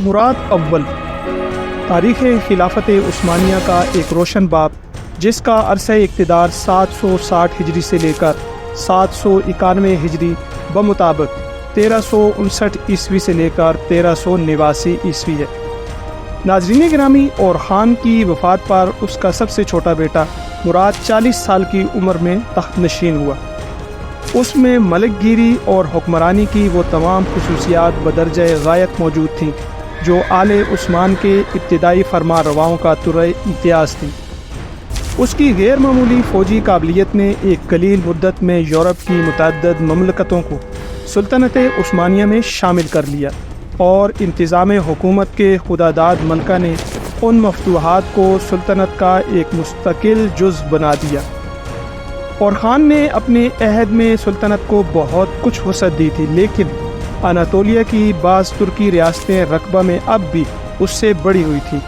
مراد اول تاریخ خلافت عثمانیہ کا ایک روشن باب، جس کا عرصہ اقتدار 760 ہجری سے لے کر 791 ہجری بمطابق 1359 عیسوی سے لے کر 1389 عیسوی ہے۔ ناظرین گرامی، اور خان کی وفات پر اس کا سب سے چھوٹا بیٹا مراد 40 سال کی عمر میں تخت نشین ہوا۔ اس میں ملک گیری اور حکمرانی کی وہ تمام خصوصیات بدرجہ غایت موجود تھیں جو آل عثمان کے ابتدائی فرما رواؤں کا طرح امتیاز تھیں۔ اس کی غیر معمولی فوجی قابلیت نے ایک قلیل مدت میں یورپ کی متعدد مملکتوں کو سلطنت عثمانیہ میں شامل کر لیا، اور انتظام حکومت کے خداداد ملکہ نے ان مفتوحات کو سلطنت کا ایک مستقل جز بنا دیا۔ اور خان نے اپنے عہد میں سلطنت کو بہت کچھ وسعت دی تھی، لیکن اناطولیہ کی بعض ترکی ریاستیں رقبہ میں اب بھی اس سے بڑی ہوئی تھیں۔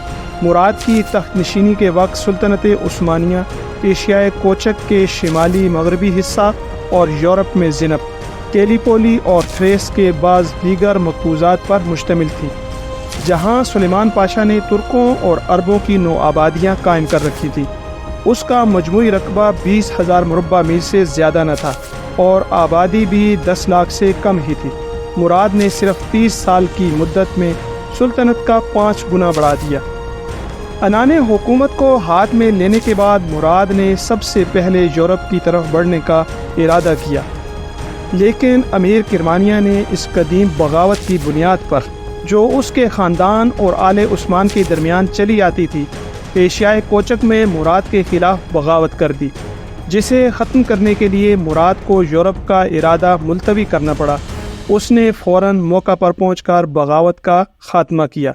مراد کی تخت نشینی کے وقت سلطنت عثمانیہ ایشیائے کوچک کے شمالی مغربی حصہ اور یورپ میں زنب، کیلیپولی اور تھریس کے بعض دیگر مقبوضات پر مشتمل تھی، جہاں سلیمان پاشا نے ترکوں اور عربوں کی نوآبادیاں قائم کر رکھی تھی۔ اس کا مجموعی رقبہ 20,000 مربع میل سے زیادہ نہ تھا، اور آبادی بھی 10 لاکھ سے کم ہی تھی۔ مراد نے صرف 30 سال کی مدت میں سلطنت کا 5 گنا بڑھا دیا۔ عنان حکومت کو ہاتھ میں لینے کے بعد مراد نے سب سے پہلے یورپ کی طرف بڑھنے کا ارادہ کیا، لیکن امیر کرمانیہ نے اس قدیم بغاوت کی بنیاد پر، جو اس کے خاندان اور آل عثمان کے درمیان چلی آتی تھی، ایشیائے کوچک میں مراد کے خلاف بغاوت کر دی، جسے ختم کرنے کے لیے مراد کو یورپ کا ارادہ ملتوی کرنا پڑا۔ اس نے فوراً موقع پر پہنچ کر بغاوت کا خاتمہ کیا۔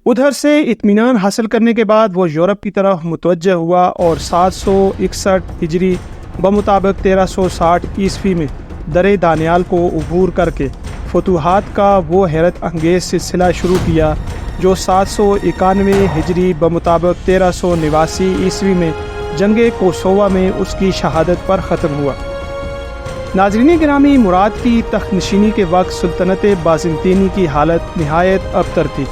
ادھر سے اطمینان حاصل کرنے کے بعد وہ یورپ کی طرف متوجہ ہوا، اور 761 ہجری بمطابق 1360 عیسوی میں درِ دانیال کو عبور کر کے فتوحات کا وہ حیرت انگیز سلسلہ شروع کیا جو 791 ہجری بمطابق 1389 عیسوی میں جنگ کوسووا میں اس کی شہادت پر ختم ہوا۔ ناظرین گرامی، مراد کی تخت نشینی کے وقت سلطنت بازنطینی کی حالت نہایت ابتر تھی۔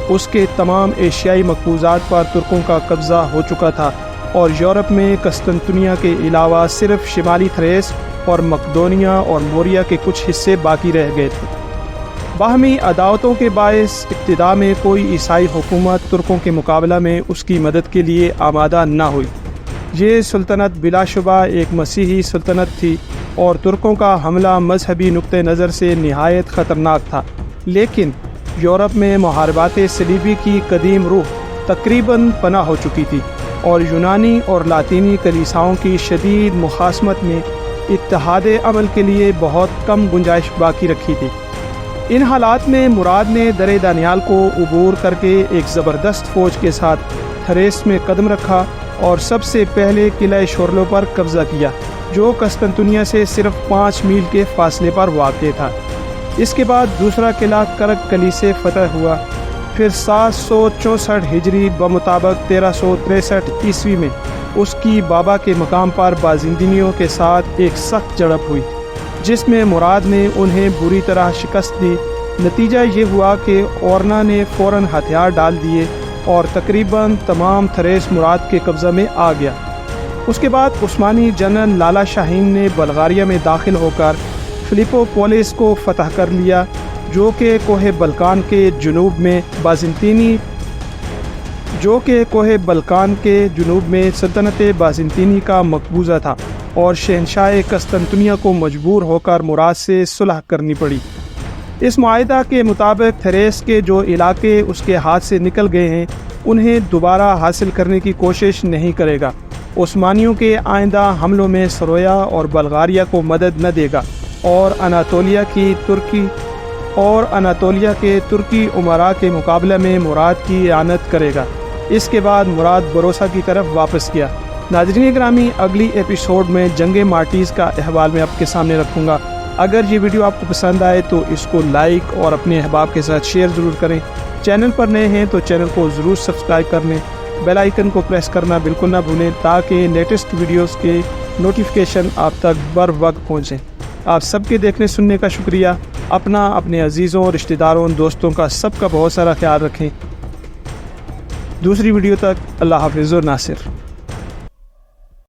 اس کے تمام ایشیائی مقبوضات پر ترکوں کا قبضہ ہو چکا تھا، اور یورپ میں قسطنطنیہ کے علاوہ صرف شمالی تھریس اور مقدونیہ اور موریا کے کچھ حصے باقی رہ گئے تھے۔ باہمی عداوتوں کے باعث ابتدا میں کوئی عیسائی حکومت ترکوں کے مقابلہ میں اس کی مدد کے لیے آمادہ نہ ہوئی۔ یہ سلطنت بلا شبہ ایک مسیحی سلطنت تھی، اور ترکوں کا حملہ مذہبی نقطہ نظر سے نہایت خطرناک تھا، لیکن یورپ میں محاربات صلیبی کی قدیم روح تقریباً پناہ ہو چکی تھی، اور یونانی اور لاطینی کلیساؤں کی شدید مخاصمت میں اتحاد عمل کے لیے بہت کم گنجائش باقی رکھی تھی۔ ان حالات میں مراد نے درِ دانیال کو عبور کر کے ایک زبردست فوج کے ساتھ تھریس میں قدم رکھا، اور سب سے پہلے قلعہ شورلو پر قبضہ کیا، جو قسطنطنیہ سے صرف 5 میل کے فاصلے پر واقع تھا۔ اس کے بعد دوسرا قلعہ کرک کلی سے فتح ہوا۔ پھر 764 ہجری بمطابق 1363 عیسوی میں اس کی بابا کے مقام پر بازنطینیوں کے ساتھ ایک سخت جھڑپ ہوئی، جس میں مراد نے انہیں بری طرح شکست دی۔ نتیجہ یہ ہوا کہ اورنا نے فوراً ہتھیار ڈال دیے، اور تقریباً تمام تھریس مراد کے قبضہ میں آ گیا۔ اس کے بعد عثمانی جنرل لالا شاہین نے بلغاریہ میں داخل ہو کر فلیپو پولیس کو فتح کر لیا، جو کہ کوہ بلقان کے جنوب میں سلطنت بازنطینی کا مقبوضہ تھا، اور شہنشاہ قسطنطنیہ کو مجبور ہو کر مراد سے صلح کرنی پڑی۔ اس معاہدہ کے مطابق تھریس کے جو علاقے اس کے ہاتھ سے نکل گئے ہیں، انہیں دوبارہ حاصل کرنے کی کوشش نہیں کرے گا، عثمانیوں کے آئندہ حملوں میں سرویا اور بلغاریہ کو مدد نہ دے گا، اور اناطولیہ کے ترکی امراء کے مقابلہ میں مراد کی اعانت کرے گا۔ اس کے بعد مراد بروسا کی طرف واپس کیا۔ ناظرین گرامی، اگلی ایپیسوڈ میں جنگ مارٹیز کا احوال میں آپ کے سامنے رکھوں گا۔ اگر یہ ویڈیو آپ کو پسند آئے تو اس کو لائک اور اپنے احباب کے ساتھ شیئر ضرور کریں۔ چینل پر نئے ہیں تو چینل کو ضرور سبسکرائب کر لیں، بیل آئیکن کو پریس کرنا بالکل نہ بھولیں، تاکہ لیٹسٹ ویڈیوز کے نوٹیفیکیشن آپ تک بر وقت پہنچیں۔ آپ سب کے دیکھنے سننے کا شکریہ۔ اپنا، اپنے عزیزوں، رشتہ داروں، دوستوں کا سب کا بہت سارا خیال رکھیں۔ دوسری ویڈیو تک اللہ حافظ و ناصر۔